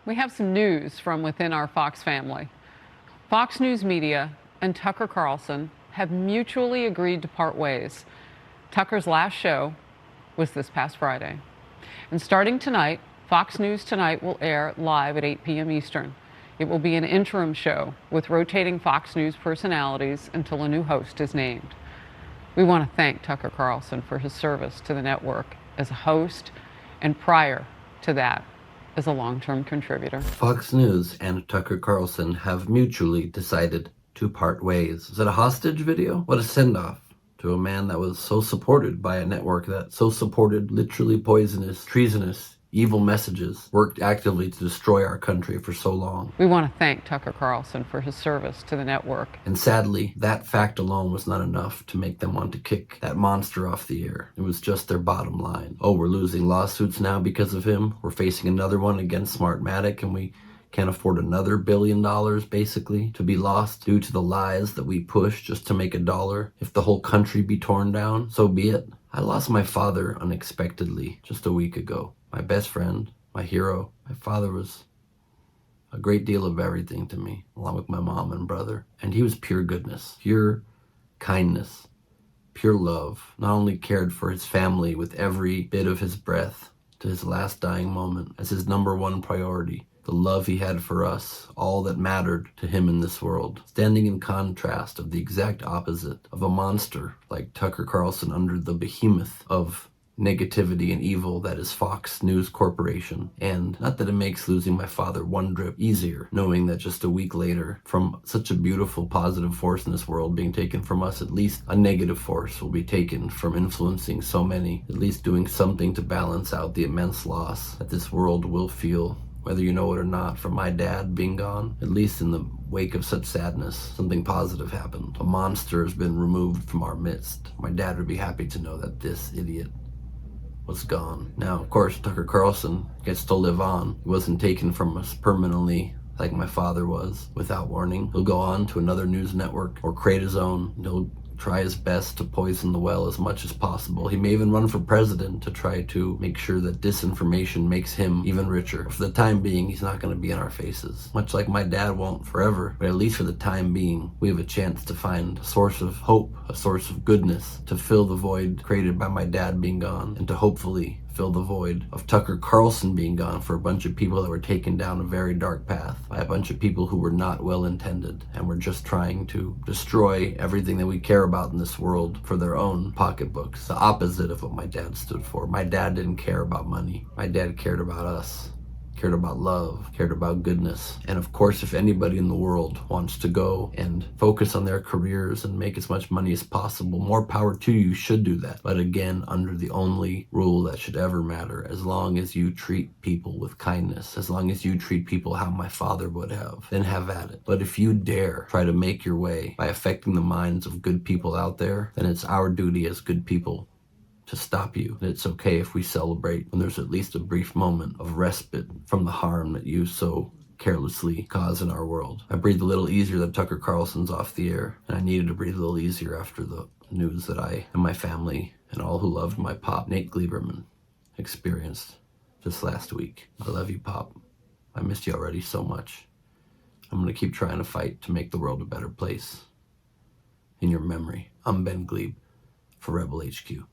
We have some news from within our Fox family. Fox News Media and Tucker Carlson have mutually agreed to part ways. Tucker's last show was this past Friday. And starting tonight, Fox News Tonight will air live at 8 p.m. Eastern. It will be an interim show with rotating Fox News personalities until a new host is named. We want to thank Tucker Carlson for his service to the network as a host and prior to that as a long-term contributor. Fox News and Tucker Carlson have mutually decided to part ways. Is it a hostage video? What a send-off to a man that was so supported by a network that so supported literally poisonous, treasonous, evil messages, worked actively to destroy our country for so long. We want to thank Tucker Carlson for his service to the network. And sadly, that fact alone was not enough to make them want to kick that monster off the air. It was just their bottom line. Oh, we're losing lawsuits now because of him. We're facing another one against Smartmatic, and we can't afford another $1 billion, basically, to be lost due to the lies that we push just to make $1. If the whole country be torn down, so be it. I lost my father unexpectedly just a week ago. My best friend, my hero. My father was a great deal of everything to me, along with my mom and brother. And he was pure goodness, pure kindness, pure love. Not only cared for his family with every bit of his breath to his last dying moment as his #1 priority. The love he had for us, all that mattered to him in this world, standing in contrast of the exact opposite of a monster like Tucker Carlson under the behemoth of negativity and evil that is Fox News Corporation. And not that it makes losing my father one drip easier, knowing that just a week later, from such a beautiful positive force in this world being taken from us, at least a negative force will be taken from influencing so many, at least doing something to balance out the immense loss that this world will feel, whether you know it or not, from my dad being gone. At least in the wake of such sadness, something positive happened. A monster has been removed from our midst. My dad would be happy to know that this idiot was gone. Now, of course, Tucker Carlson gets to live on. He wasn't taken from us permanently like my father was, without warning. He'll go on to another news network or create his own. He'll try his best to poison the well as much as possible. He may even run for president to try to make sure that disinformation makes him even richer. For the time being, he's not going to be in our faces. Much like my dad won't forever, but at least for the time being, we have a chance to find a source of hope, a source of goodness, to fill the void created by my dad being gone, and to hopefully fill the void of Tucker Carlson being gone for a bunch of people that were taken down a very dark path by a bunch of people who were not well intended and were just trying to destroy everything that we care about in this world for their own pocketbooks. The opposite of what my dad stood for. My dad didn't care about money. My dad cared about us. Cared about love, cared about goodness. And of course, if anybody in the world wants to go and focus on their careers and make as much money as possible, more power to you, should do that. But again, under the only rule that should ever matter, as long as you treat people with kindness, as long as you treat people how my father would have, then have at it. But if you dare try to make your way by affecting the minds of good people out there, then it's our duty as good people to stop you. And it's okay if we celebrate when there's at least a brief moment of respite from the harm that you so carelessly cause in our world. I breathed a little easier that Tucker Carlson's off the air, and I needed to breathe a little easier after the news that I and my family and all who loved my pop, Nate Gleiberman, experienced just last week. I love you, Pop. I missed you already so much. I'm gonna keep trying to fight to make the world a better place. In your memory, I'm Ben Gleib for Rebel HQ.